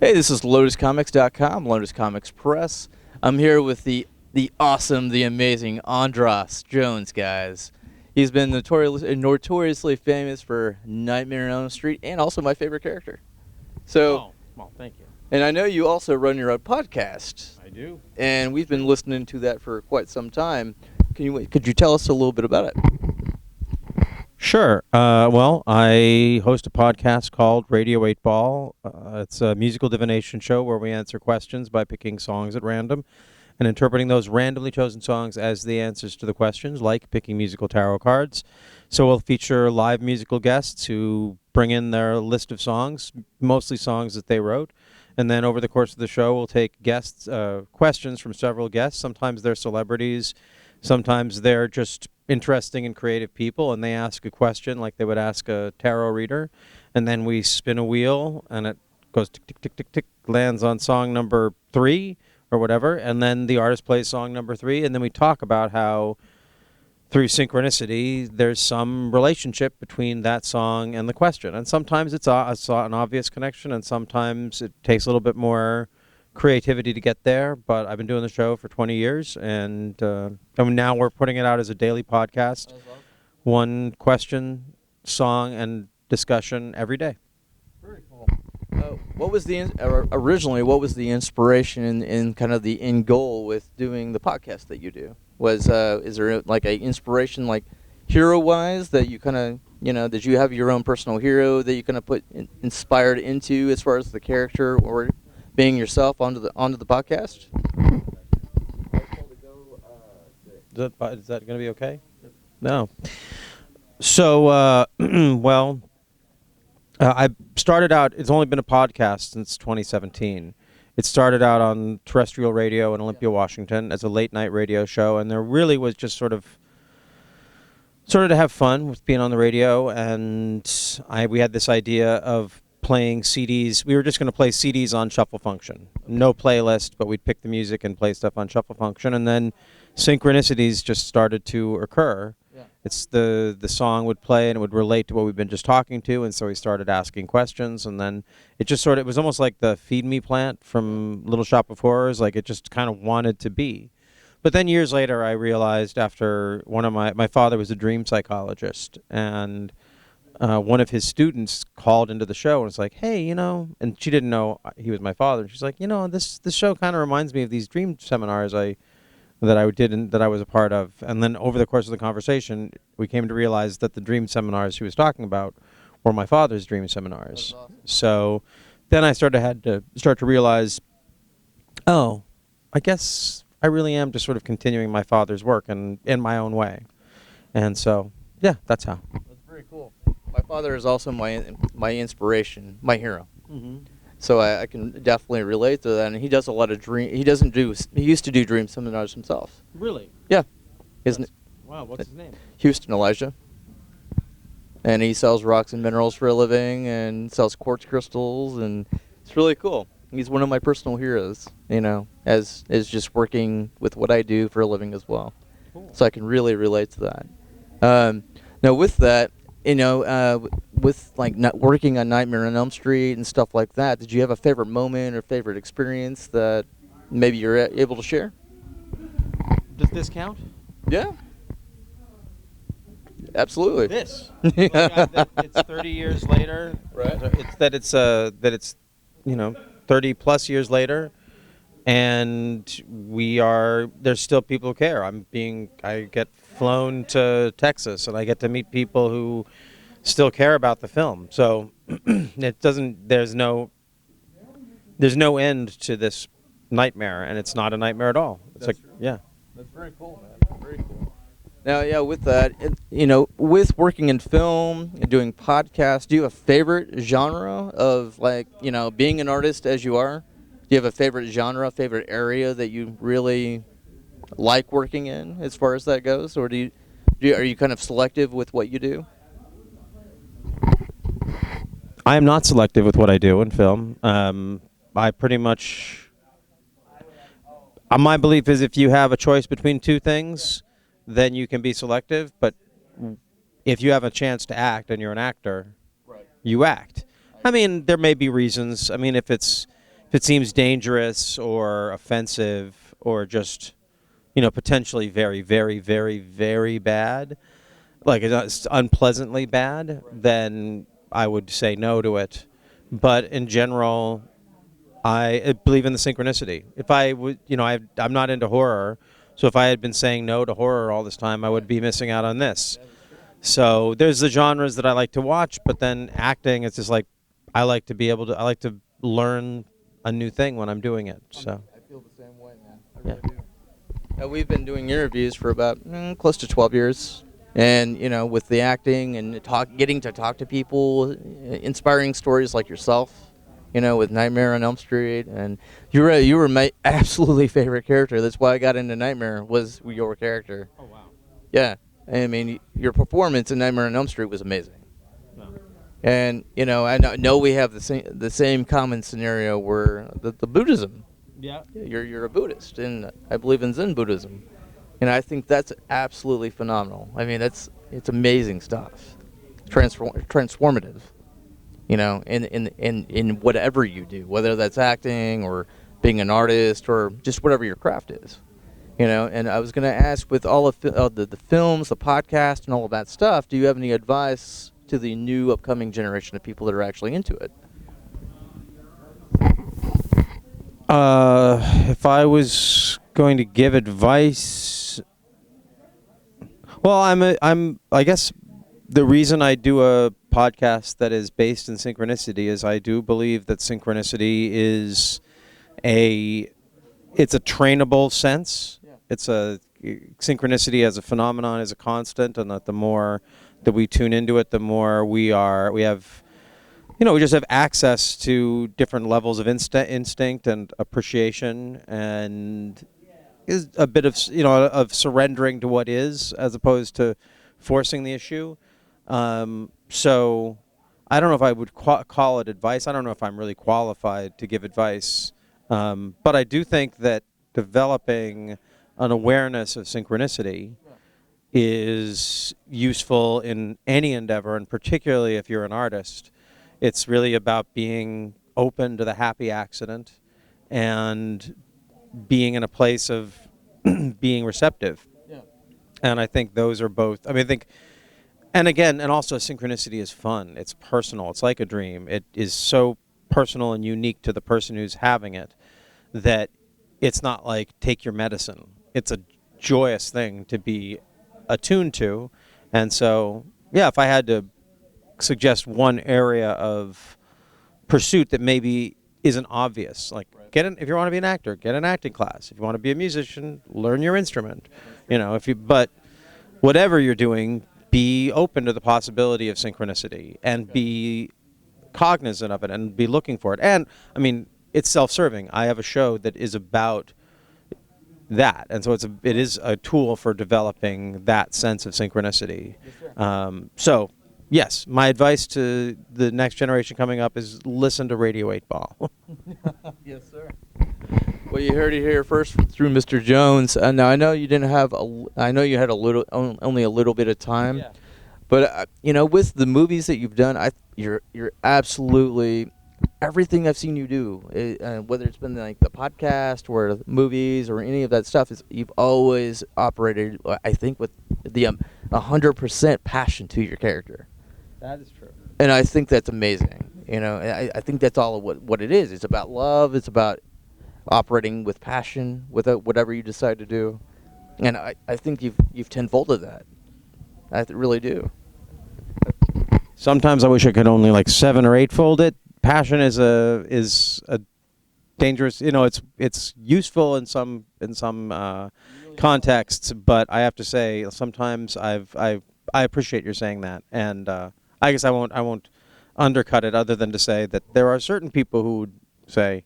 Hey, this is LotusComics.com, Lotus Comics Press. I'm here with the awesome, the amazing Andras Jones, guys. He's been notoriously famous for Nightmare on Elm Street and also my favorite character. So, Oh, well, thank you. and I know you also run your own podcast, I do. and we've been listening to that for quite some time. Could you tell us a little bit about it? Sure. Well, I host a podcast called Radio 8 Ball. It's a musical divination show where we answer questions by picking songs at random and interpreting those randomly chosen songs as the answers to the questions, like picking musical tarot cards. So we'll feature live musical guests who bring in their list of songs, mostly songs that they wrote. And then over the course of the show, we'll take questions from several guests. Sometimes they're celebrities. Sometimes they're just interesting and creative people, and they ask a question like they would ask a tarot reader. And then we spin a wheel, and it goes tick, tick, tick, tick, tick, lands on song number 3 or whatever. And then the artist plays song number 3, and then we talk about how through synchronicity, there's some relationship between that song and the question. And sometimes it's an obvious connection, and sometimes it takes a little bit more creativity to get there. But I've been doing the show for 20 years, and now we're putting it out as a daily podcast. One question, song, and discussion every day. Very cool. What was originally? What was the inspiration and kind of the end goal with doing the podcast that you do? Is there like a inspiration, like hero wise, that you kind of that you have your own personal hero that you kind of inspired into as far as the character or being yourself onto the podcast? Is that going to be okay? No. So, well, I started out, it's only been a podcast since 2017. It started out on terrestrial radio in Olympia, Washington as a late night radio show, and there really was just sort of to have fun with being on the radio, and we had this idea of playing CDs. We were just going to play CDs on shuffle function. No playlist, but we'd pick the music and play stuff on shuffle function, and then synchronicities just started to occur. It's the song would play and it would relate to what we've been just talking to, and so we started asking questions, and then it was almost like the Feed Me plant from Little Shop of Horrors, like it just kind of wanted to be. But then years later I realized, after one of my father was a dream psychologist, and one of his students called into the show and was like, hey, and she didn't know he was my father, and she's like, this show kind of reminds me of these dream seminars that I did and that I was a part of. And then over the course of the conversation, we came to realize that the dream seminars she was talking about were my father's dream seminars. Awesome. So then I had to start to realize, oh, I guess I really am just sort of continuing my father's work in my own way. And so, yeah, that's how. That's very cool. My father is also my inspiration, my hero. Mm-hmm. So I can definitely relate to that. And he does a lot of He used to do dream seminars himself. Really? Yeah. Wow, what's his name? Houston Elijah. And he sells rocks and minerals for a living and sells quartz crystals, and it's really cool. He's one of my personal heroes, as is just working with what I do for a living as well. Cool. So I can really relate to that. Now with that, with like not working on Nightmare on Elm Street and stuff like that, did you have a favorite moment or favorite experience that maybe you're able to share? Does this count? Yeah. Absolutely. This. It's 30 years later. Right. It's 30 plus years later, and there's still people who care. I get flown to Texas, and I get to meet people who still care about the film. So there's no end to this nightmare, and it's not a nightmare at all. It's That's like, yeah. That's very cool, man. Very cool. Now, yeah, with that, with working in film and doing podcasts, do you have a favorite genre of, being an artist as you are? Do you have a favorite genre, favorite area that you really like working in as far as that goes? Or are you kind of selective with what you do? I am not selective with what I do in film. I pretty much... my belief is if you have a choice between two things, then you can be selective. But if you have a chance to act and you're an actor, Right. you act. I mean, there may be reasons. I mean, if it's if it seems dangerous or offensive or just, potentially very, very, very, very bad, like it's unpleasantly bad, then I would say no to it. But in general, I believe in the synchronicity. If I would, I'm not into horror, so if I had been saying no to horror all this time, I would be missing out on this. So there's the genres that I like to watch, but then acting, it's just like I like to learn a new thing when I'm doing it. So I feel the same way, man. I really do. We've been doing interviews for about close to 12 years. And, with the acting and getting to talk to people, inspiring stories like yourself, with Nightmare on Elm Street. And you were my absolutely favorite character. That's why I got into Nightmare, was your character. Oh wow. Yeah. I mean, your performance in Nightmare on Elm Street was amazing. No. And, I know we have the same common scenario where the Buddhism. Yeah. You're a Buddhist, and I believe in Zen Buddhism. And I think that's absolutely phenomenal. I mean, it's amazing stuff. Transformative, in whatever you do, whether that's acting or being an artist or just whatever your craft is. And I was going to ask, with all of the films, the podcast, and all of that stuff, do you have any advice to the new upcoming generation of people that are actually into it? If I was going to give advice, well, I guess the reason I do a podcast that is based in synchronicity is I do believe that synchronicity is it's a trainable sense. Yeah. It's synchronicity as a phenomenon is a constant, and that the more that we tune into it, the more we have, we just have access to different levels of instinct and appreciation, and is a bit of of surrendering to what is, as opposed to forcing the issue. So I don't know if I would call it advice. I don't know if I'm really qualified to give advice, but I do think that developing an awareness of synchronicity is useful in any endeavor, and particularly if you're an artist. It's really about being open to the happy accident and being in a place of being receptive. Yeah. And I think those are both, and also synchronicity is fun. It's personal. It's like a dream. It is so personal and unique to the person who's having it that it's not like take your medicine. It's a joyous thing to be attuned to. And so, yeah, if I had to suggest one area of pursuit that maybe isn't obvious, like if you want to be an actor, get an acting class. If you want to be a musician, learn your instrument. But whatever you're doing, be open to the possibility of synchronicity and be cognizant of it and be looking for it. And it's self-serving. I have a show that is about that, and so it is a tool for developing that sense of synchronicity. So yes, my advice to the next generation coming up is listen to Radio 8 Ball. Yes, sir. Well, you heard it here first through Mr. Jones. Now I know you didn't have I know you had only a little bit of time. Yeah. But with the movies that you've done, you're absolutely everything I've seen you do, whether it's been like the podcast or the movies or any of that stuff, you've always operated, I think, with the 100% passion to your character. That is true. And I think that's amazing. I think that's all of what it is. It's about love. It's about operating with passion with whatever you decide to do. And I think you've tenfolded that. I really do. Sometimes I wish I could only like 7 or 8-fold it. Passion is a dangerous. It's useful in some contexts, but I have to say sometimes I appreciate your saying that, and I guess I won't undercut it, other than to say that there are certain people who would say,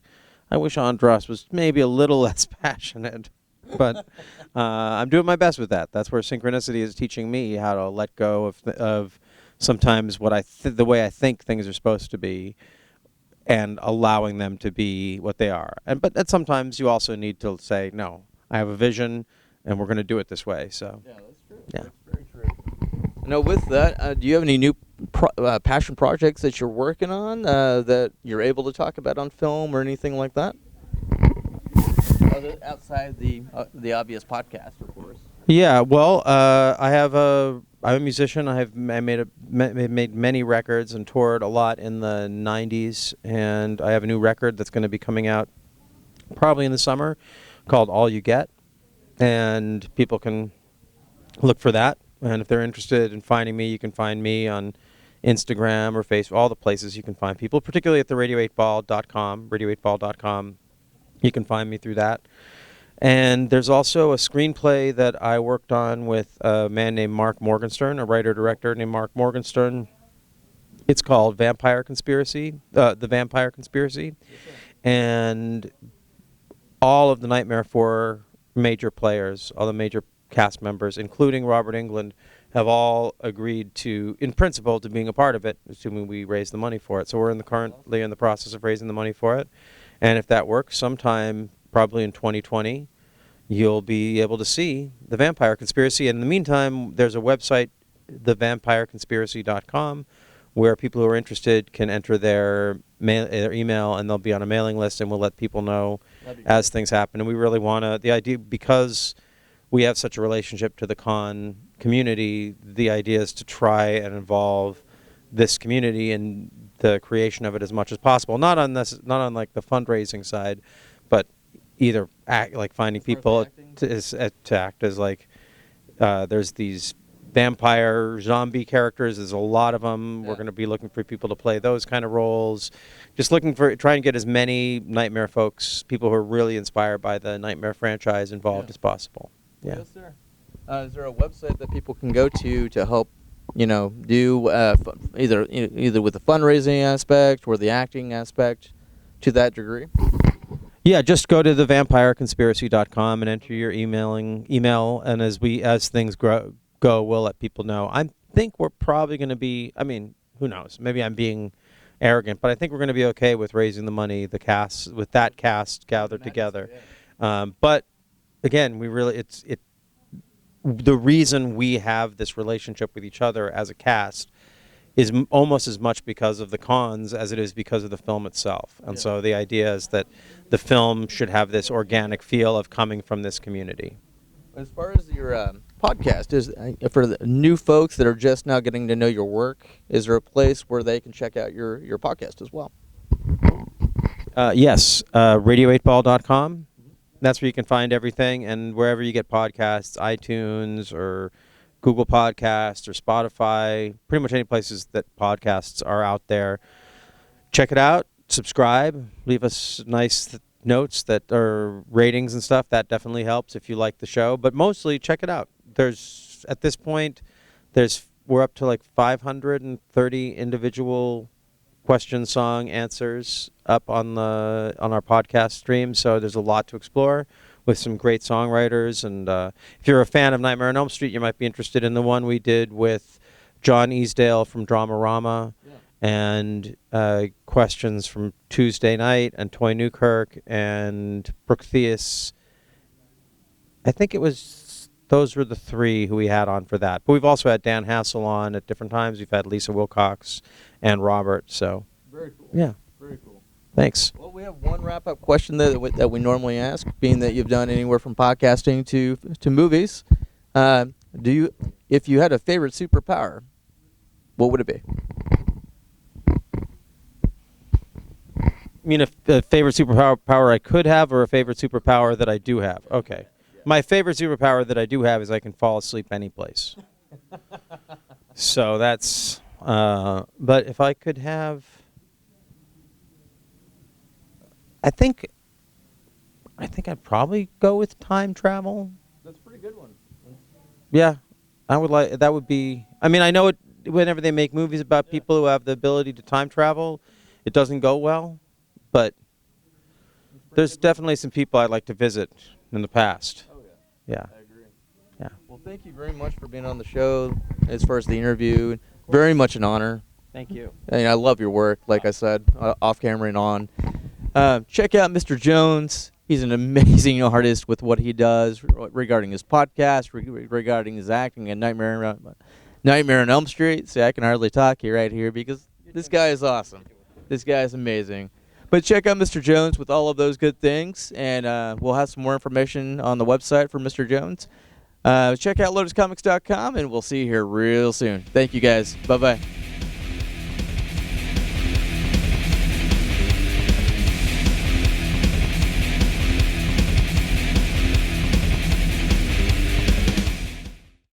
I wish Andras was maybe a little less passionate. But I'm doing my best with that. That's where synchronicity is teaching me how to let go of sometimes the way I think things are supposed to be, and allowing them to be what they are. But sometimes you also need to say, no, I have a vision, and we're going to do it this way. So Yeah, that's true. Yeah. That's very true. Now, with that, do you have any new passion projects that you're working on that you're able to talk about on film or anything like that? Outside the obvious podcast, of course. Yeah, well, I'm a musician. Made many records and toured a lot in the '90s, and I have a new record that's going to be coming out probably in the summer, called All You Get, and people can look for that. And if they're interested in finding me, you can find me on Instagram or Facebook, all the places you can find people, particularly at the radio8ball.com, radio8ball.com. You can find me through that. And there's also a screenplay that I worked on with a man named Mark Morgenstern, a writer-director named Mark Morgenstern. It's called Vampire Conspiracy, The Vampire Conspiracy. And all of the Nightmare 4 major players, all the major cast members, including Robert Englund, have all agreed to, in principle, to being a part of it, assuming we raise the money for it. So we're currently in the process of raising the money for it. And if that works, sometime probably in 2020, you'll be able to see The Vampire Conspiracy. And in the meantime, there's a website, thevampireconspiracy.com, where people who are interested can enter their email, and they'll be on a mailing list, and we'll let people know as things happen. And we really want to, the idea, because we have such a relationship to the con community, the idea is to try and involve this community in the creation of it as much as possible. Not on like the fundraising side, but either like finding people to act as like there's these vampire zombie characters. There's a lot of them. Yeah. We're going to be looking for people to play those kind of roles. Just trying to get as many Nightmare folks, people who are really inspired by the Nightmare franchise, involved as possible. Yeah. Yes, sir. Is there a website that people can go to help, do either with the fundraising aspect or the acting aspect to that degree? Yeah, just go to thevampireconspiracy.com and enter your email, and as things go, we'll let people know. I think we're probably going to be, who knows? Maybe I'm being arrogant, but I think we're going to be okay with raising the money, with that cast gathered together. But again, the reason we have this relationship with each other as a cast is almost as much because of the cons as it is because of the film itself. And so the idea is that the film should have this organic feel of coming from this community. As far as your podcast, is for the new folks that are just now getting to know your work, is there a place where they can check out your podcast as well? Yes, radio8ball.com. That's where you can find everything, and wherever you get podcasts, iTunes or Google Podcasts or Spotify, pretty much any places that podcasts are out there. Check it out, subscribe, leave us nice notes that are ratings and stuff. That definitely helps if you like the show, but mostly check it out. At this point, we're up to like 530 individual question song answers up on our podcast stream, so there's a lot to explore with some great songwriters. And if you're a fan of Nightmare on Elm Street, you might be interested in the one we did with John Easdale from Dramarama, and questions from Tuesday Night and Toy Newkirk and Brooke Theus. I think those were the three who we had on for that. But we've also had Dan Hassel on at different times. We've had Lisa Wilcox and Robert. So very cool. Yeah. Very cool. Thanks. Well, we have one wrap-up question that we normally ask, being that you've done anywhere from podcasting to movies. If you had a favorite superpower, what would it be? You mean a favorite superpower I could have, or a favorite superpower that I do have? Okay. My favorite superpower that I do have is I can fall asleep any place. So that's... but if I could have... I think I'd probably go with time travel. That's a pretty good one. Yeah. That would be... I know whenever they make movies about people who have the ability to time travel, it doesn't go well. But there's definitely some people I'd like to visit in the past. Oh, yeah. Yeah. I agree. Yeah. Well, thank you very much for being on the show as far as the interview. Very much an honor. Thank you. And I love your work, like I said, off camera and on. Check out Mr. Jones. He's an amazing artist with what he does regarding his podcast, regarding his acting and Nightmare Nightmare on Elm Street. See, I can hardly talk here right here because this guy is awesome. This guy is amazing. But check out Mr. Jones with all of those good things, and we'll have some more information on the website for Mr. Jones. Check out lotuscomics.com, and we'll see you here real soon. Thank you, guys. Bye-bye.